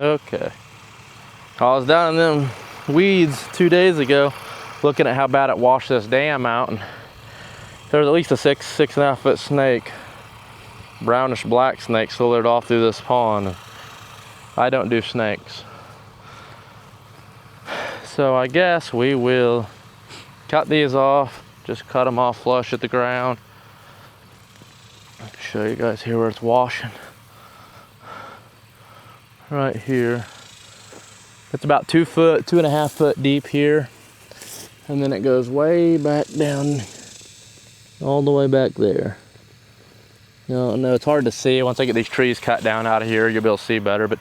Okay. I was down in them weeds 2 days ago looking at how bad it washed this dam out, and there was at least a 6.5 foot snake, brownish black snake, slithered off through this pond. And I don't do snakes. So I guess we will cut these off, just cut them off flush at the ground. I'll show you guys here where it's washing. Right here. It's about 2.5 foot deep here. And then it goes way back down, all the way back there. No, it's hard to see. Once I get these trees cut down out of here, you'll be able to see better. But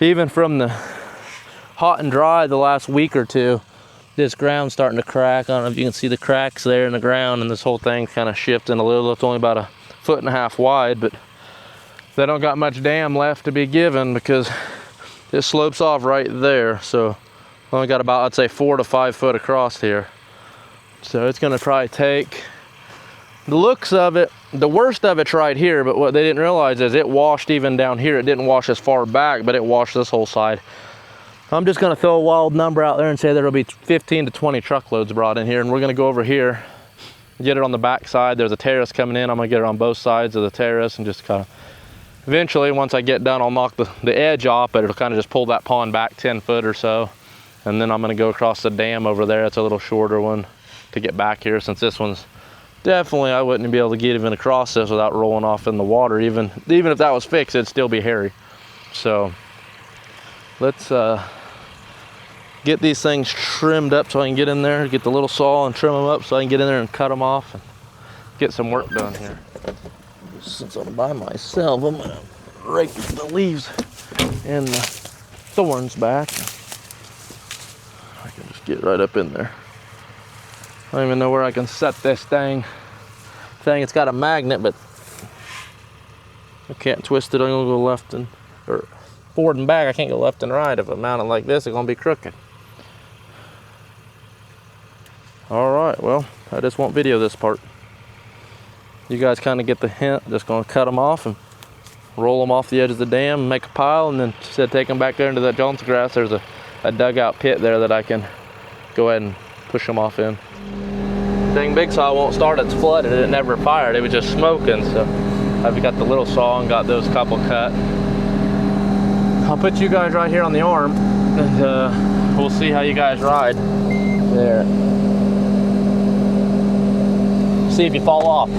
even from the hot and dry the last week or two, this ground's starting to crack. I don't know if you can see the cracks there in the ground, and this whole thing's kind of shifting a little. It's only about 1.5 foot wide, but they don't got much dam left to be given because it slopes off right there. So only got about, I'd say, 4 to 5 foot across here. So it's gonna probably take, the looks of it, the worst of it's right here, but what they didn't realize is it washed even down here. It didn't wash as far back, but it washed this whole side. I'm just gonna throw a wild number out there and say there'll be 15 to 20 truckloads brought in here, and we're gonna go over here, get it on the back side. There's a terrace coming in. I'm gonna get it on both sides of the terrace and just kind of, eventually, once I get done, I'll knock the edge off, but it'll kind of just pull that pond back 10 foot or so. And then I'm gonna go across the dam over there. It's a little shorter one to get back here, since this one's definitely, I wouldn't be able to get even across this without rolling off in the water. Even if that was fixed, it'd still be hairy. So let's get these things trimmed up so I can get in there, get the little saw and trim them up so I can get in there and cut them off and get some work done here. Since I'm by myself, I'm gonna rake the leaves and the thorns back. I can just get right up in there. I don't even know where I can set this thing. It's got a magnet, but I can't twist it. I'm gonna go left or forward and back. I can't go left and right. If I mount it like this, it's gonna be crooked. All right, well, I just won't video this part. You guys kind of get the hint. Just gonna cut them off and roll them off the edge of the dam, make a pile, and then instead of taking them back there into that Johnson grass, there's a dugout pit there that I can go ahead and push them off in. Dang big saw won't start, it's flooded. It never fired, it was just smoking. So I've got the little saw and got those couple cut. I'll put you guys right here on the arm, and we'll see how you guys ride. There. See if you fall off.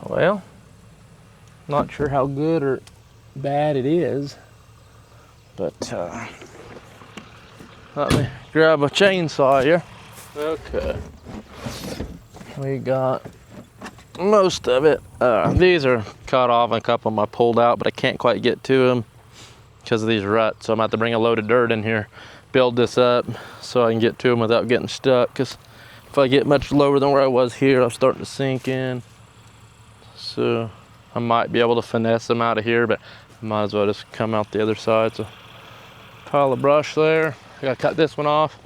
Well, not sure how good or bad it is, but let me grab a chainsaw here. Okay, we got most of it. These are cut off, and a couple of them I pulled out, but I can't quite get to them because of these ruts. So I'm going to have to bring a load of dirt in here, build this up so I can get to them without getting stuck, because if I get much lower than where I was here, I'm starting to sink in. So I might be able to finesse them out of here, but I might as well just come out the other side. So pile of brush there. I gotta cut this one off,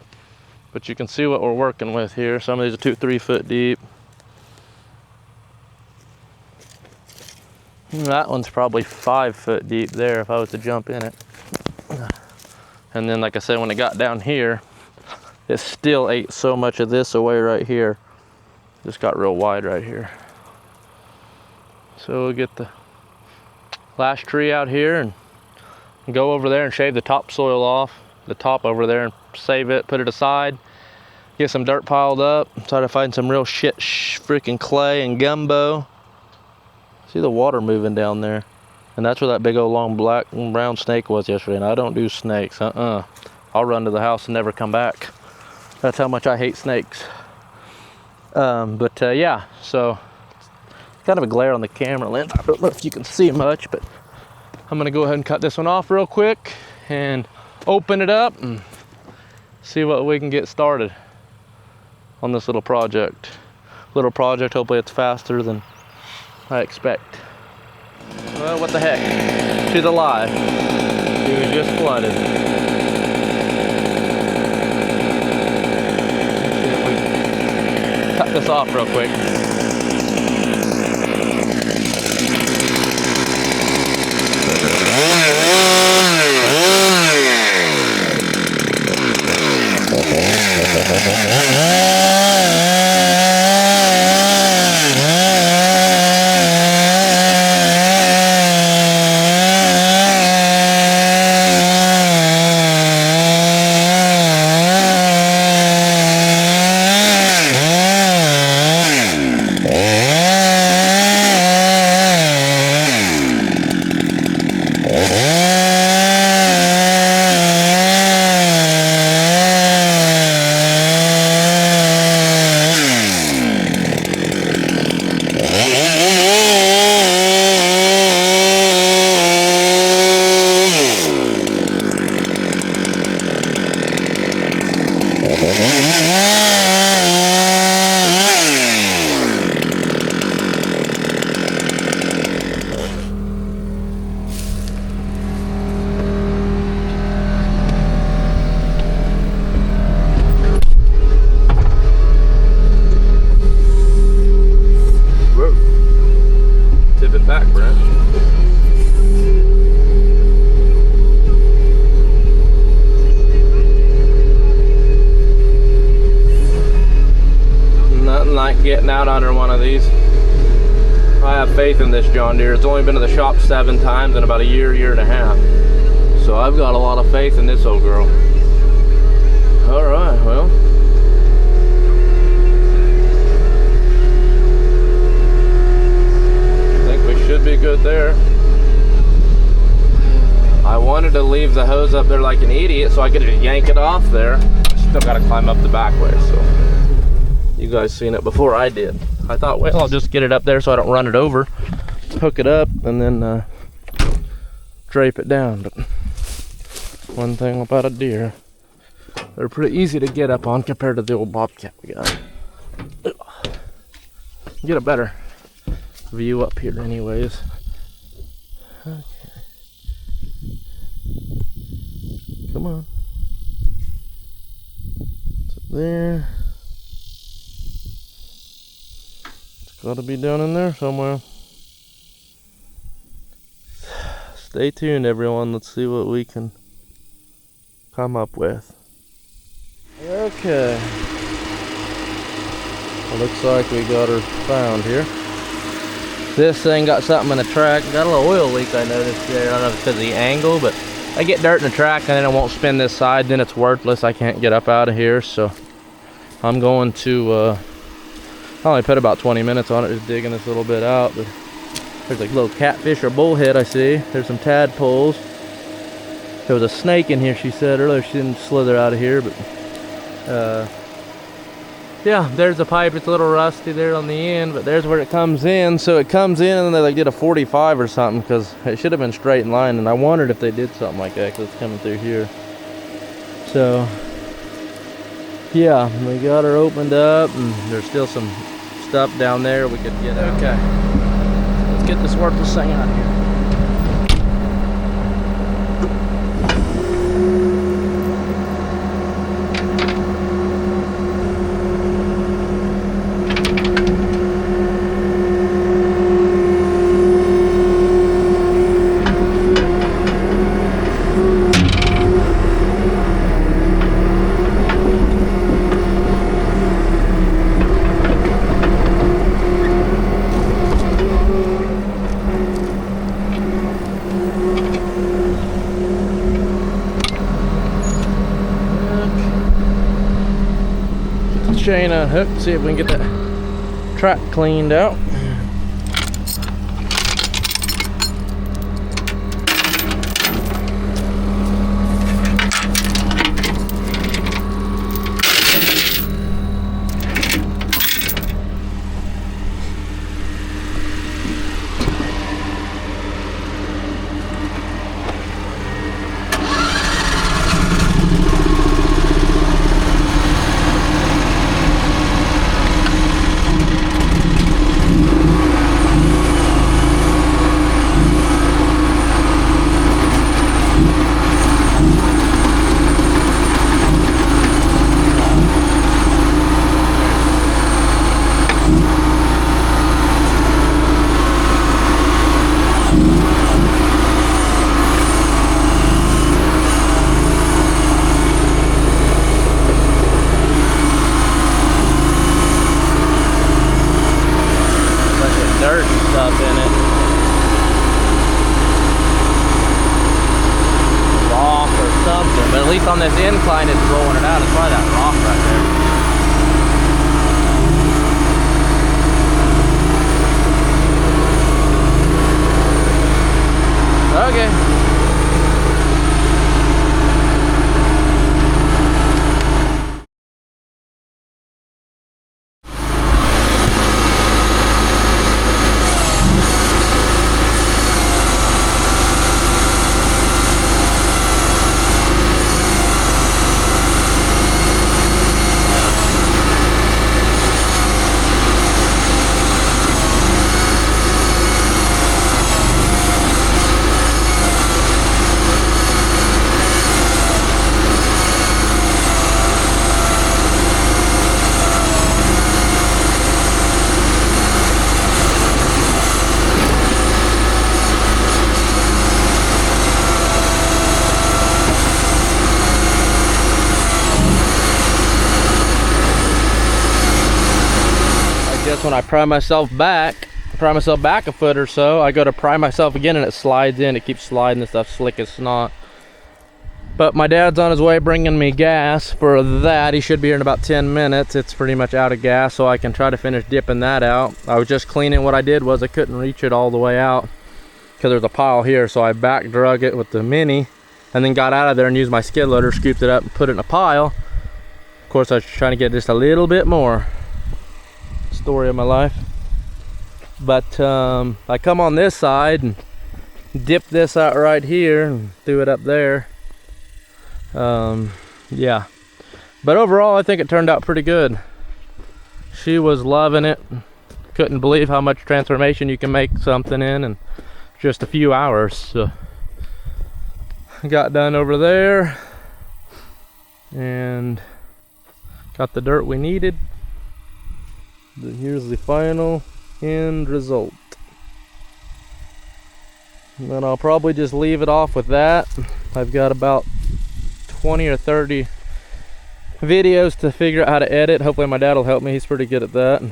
but you can see what we're working with here. Some of these are 2-3 foot deep. That one's probably 5 foot deep there if I was to jump in it. And then, like I said, when it got down here, it still ate so much of this away right here. Just got real wide right here. So we'll get the last tree out here and go over there and shave the topsoil off, the top over there, and save it, put it aside, get some dirt piled up, try to find some real shit freaking clay and gumbo. See the water moving down there. And that's where that big old long black and brown snake was yesterday. And I don't do snakes, I'll run to the house and never come back. That's how much I hate snakes. Yeah, so it's kind of a glare on the camera lens. I don't know if you can see much, but I'm gonna go ahead and cut this one off real quick and open it up and see what we can get started on this little project. Hopefully it's faster than I expect. Well, what the heck? She's alive. She was just flooded. Let's see if we can cut this off real quick. Getting out under one of these. I have faith in this John Deere. It's only been to the shop 7 times in about a year and a half. So I've got a lot of faith in this old girl. Alright, well. I think we should be good there. I wanted to leave the hose up there like an idiot so I could just yank it off there. Still gotta climb up the back way, so. You guys seen it before I did. I thought, well, I'll just get it up there so I don't run it over, hook it up, and then drape it down. But one thing about a Deere, they're pretty easy to get up on compared to the old Bobcat we got. Get a better view up here anyways. Okay. Come on. It's up there. Gotta be down in there somewhere. Stay tuned, everyone. Let's see what we can come up with. Okay. Well, looks like we got her found here. This thing got something in the track. Got a little oil leak I noticed there. I don't know if it's because of the angle, but I get dirt in the track and then it won't spin this side. Then it's worthless. I can't get up out of here. So I'm going to I only put about 20 minutes on it, just digging this little bit out. But there's like a little catfish or bullhead I see. There's some tadpoles. There was a snake in here, she said earlier. She didn't slither out of here, but yeah, there's the pipe. It's a little rusty there on the end, but there's where it comes in. So it comes in and they like did a 45 or something because it should have been straight in line. And I wondered if they did something like that because it's coming through here. So yeah, we got her opened up and there's still some stuff down there we could get out. Okay, let's get this worthless thing out of here. chain unhooked, see if we can get that track cleaned out. Dirt and stuff in it. Rock or something, but at least on this incline it's rolling it out. It's probably that rock right there. Okay. When I pry myself back a foot or so, I go to pry myself again and it slides in. It keeps sliding, and stuff slick as snot. But my dad's on his way bringing me gas for that. He should be here in about 10 minutes. It's pretty much out of gas, so I can try to finish dipping that out. I was just cleaning. What I did was I couldn't reach it all the way out because there's a pile here, so I back drug it with the mini and then got out of there and used my skid loader, scooped it up and put it in a pile. Of course, I was trying to get just a little bit more. Story of my life. But I come on this side and dip this out right here and threw it up there. Yeah, but overall I think it turned out pretty good. She was loving it. Couldn't believe how much transformation you can make something in just a few hours. So got done over there and got the dirt we needed. Here's the final end result. And then I'll probably just leave it off with that. I've got about 20 or 30 videos to figure out how to edit. Hopefully my dad will help me. He's pretty good at that.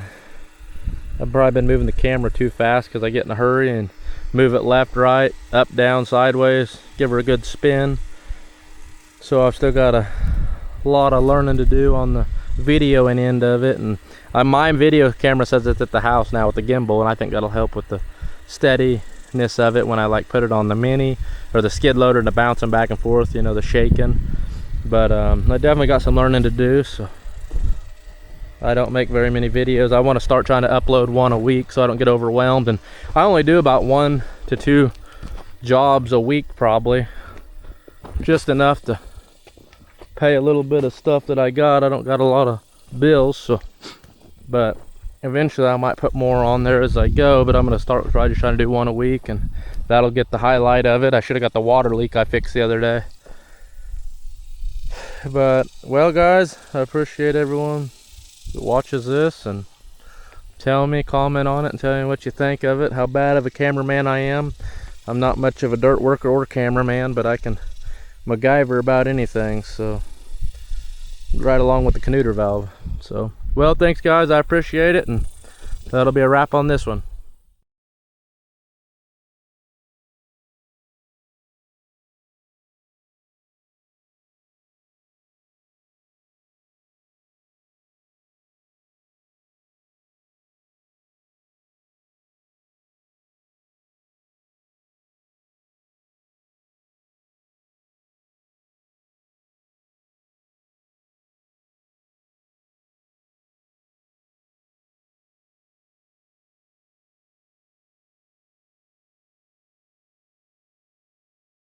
I've probably been moving the camera too fast because I get in a hurry and move it left, right, up, down, sideways, give her a good spin. So I've still got a lot of learning to do on the video and end of it. And my video camera says it's at the house now with the gimbal, and I think that'll help with the steadiness of it when I like put it on the mini or the skid loader and the bouncing back and forth, you know, the shaking. But I definitely got some learning to do, so I don't make very many videos. I want to start trying to upload one a week so I don't get overwhelmed, and I only do about 1 to 2 jobs a week, probably just enough to pay a little bit of stuff that I got. I don't got a lot of bills, so but eventually I might put more on there as I go. But I'm going to start just trying to do 1 a week, and that'll get the highlight of it. I should have got the water leak I fixed the other day. But well guys, I appreciate everyone that watches this, and tell me, comment on it and tell me what you think of it, how bad of a cameraman I am. I'm not much of a dirt worker or cameraman, but I can MacGyver about anything, so right along with the Canuter valve. So well, thanks guys, I appreciate it, and that'll be a wrap on this one.